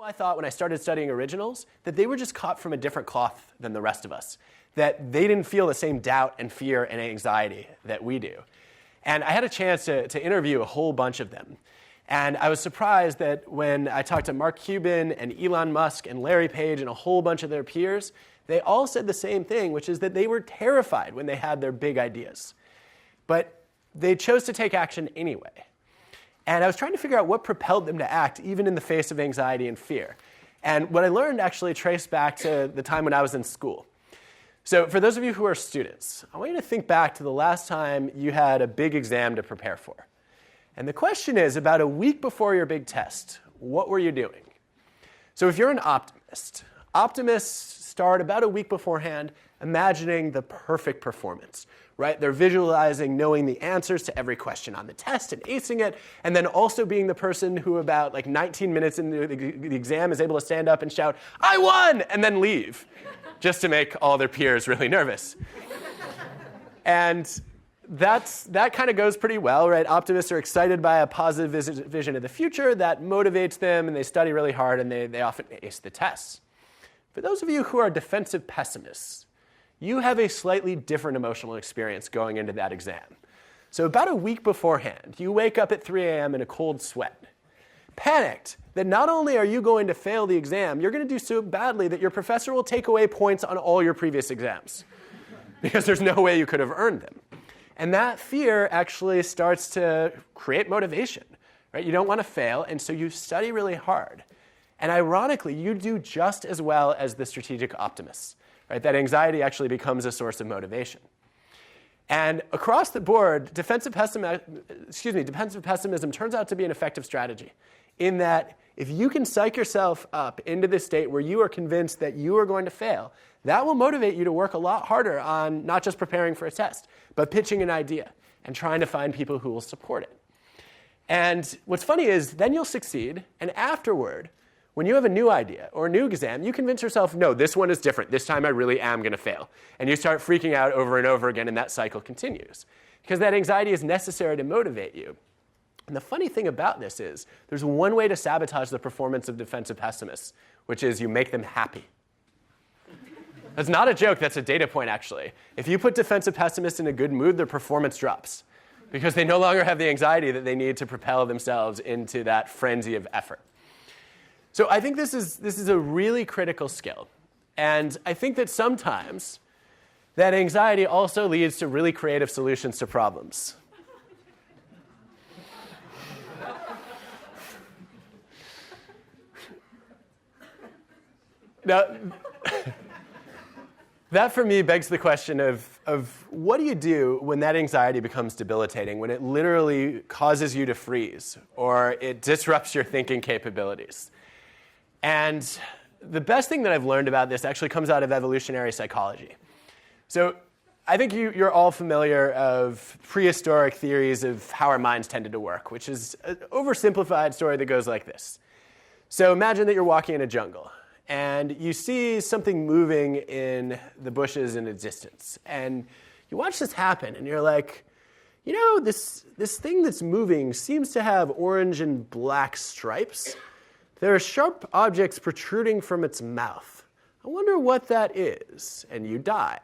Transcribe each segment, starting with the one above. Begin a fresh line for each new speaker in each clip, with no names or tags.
I thought when I started studying originals that they were just cut from a different cloth than the rest of us, that they didn't feel the same doubt and fear and anxiety that we do. And I had a chance to interview a whole bunch of them. And I was surprised that when I talked to Mark Cuban and Elon Musk and Larry Page and a whole bunch of their peers, they all said the same thing, which is that they were terrified when they had their big ideas. But they chose to take action anyway. And I was trying to figure out what propelled them to act, even in the face of anxiety and fear. And what I learned actually traced back to the time when I was in school. So for those of you who are students, I want you to think back to the last time you had a big exam to prepare for. And the question is, about a week before your big test, what were you doing? So if you're an optimist, optimists start about a week beforehand imagining the perfect performance, right? They're visualizing knowing the answers to every question on the test and acing it, and then also being the person who about 19 minutes into the exam is able to stand up and shout, "I won!" and then leave, just to make all their peers really nervous. And that kind of goes pretty well, right? Optimists are excited by a positive vision of the future that motivates them, and they study really hard, and they often ace the tests. For those of you who are defensive pessimists, you have a slightly different emotional experience going into that exam. So about a week beforehand, you wake up at 3 a.m. in a cold sweat, panicked that not only are you going to fail the exam, you're going to do so badly that your professor will take away points on all your previous exams because there's no way you could have earned them. And that fear actually starts to create motivation, right? You don't want to fail, and so you study really hard. And ironically, you do just as well as the strategic optimists. Right, that anxiety actually becomes a source of motivation. And across the board, defensive pessimism turns out to be an effective strategy in that if you can psych yourself up into this state where you are convinced that you are going to fail, that will motivate you to work a lot harder on not just preparing for a test, but pitching an idea and trying to find people who will support it. And what's funny is then you'll succeed, and afterward, when you have a new idea or a new exam, you convince yourself, no, this one is different. This time I really am going to fail. And you start freaking out over and over again, and that cycle continues. Because that anxiety is necessary to motivate you. And the funny thing about this is there's one way to sabotage the performance of defensive pessimists, which is you make them happy. That's not a joke. That's a data point, actually. If you put defensive pessimists in a good mood, their performance drops because they no longer have the anxiety that they need to propel themselves into that frenzy of effort. So I think this is a really critical skill. And I think that sometimes that anxiety also leads to really creative solutions to problems. Now, that for me begs the question of what do you do when that anxiety becomes debilitating, when it literally causes you to freeze or it disrupts your thinking capabilities? And the best thing that I've learned about this actually comes out of evolutionary psychology. So I think you're all familiar of prehistoric theories of how our minds tended to work, which is an oversimplified story that goes like this. So imagine that you're walking in a jungle, and you see something moving in the bushes in a distance. And you watch this happen, and you're like, you know, this thing that's moving seems to have orange and black stripes. There are sharp objects protruding from its mouth. I wonder what that is, and you die.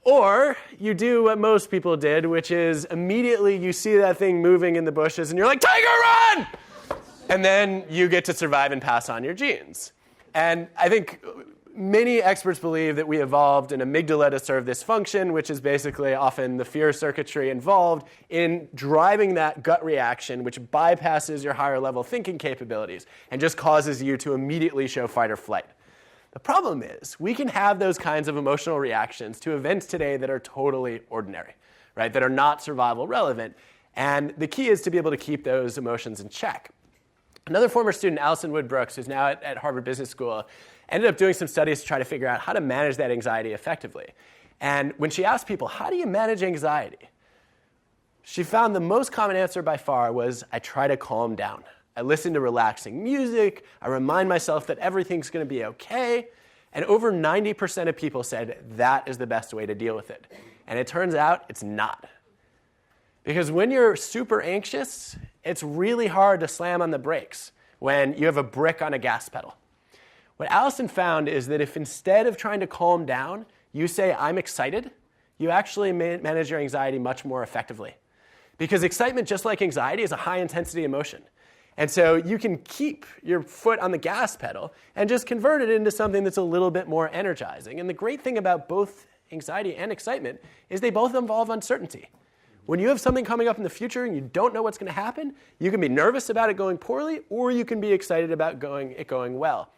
Or you do what most people did, which is immediately you see that thing moving in the bushes, and you're like, "Tiger, run!" And then you get to survive and pass on your genes. And I think many experts believe that we evolved an amygdala to serve this function, which is basically often the fear circuitry involved in driving that gut reaction, which bypasses your higher level thinking capabilities and just causes you to immediately show fight or flight. The problem is we can have those kinds of emotional reactions to events today that are totally ordinary, right? That are not survival relevant. And the key is to be able to keep those emotions in check. Another former student, Alison Wood Brooks, who's now at Harvard Business School, ended up doing some studies to try to figure out how to manage that anxiety effectively. And when she asked people, how do you manage anxiety? She found the most common answer by far was, I try to calm down. I listen to relaxing music. I remind myself that everything's going to be okay. And over 90% of people said that is the best way to deal with it. And it turns out it's not. Because when you're super anxious, it's really hard to slam on the brakes. when you have a brick on a gas pedal. What Allison found is that if instead of trying to calm down, you say, I'm excited, you actually manage your anxiety much more effectively. Because excitement, just like anxiety, is a high-intensity emotion. And so you can keep your foot on the gas pedal and just convert it into something that's a little bit more energizing. And the great thing about both anxiety and excitement is they both involve uncertainty. When you have something coming up in the future and you don't know what's going to happen, you can be nervous about it going poorly, or you can be excited about it going well.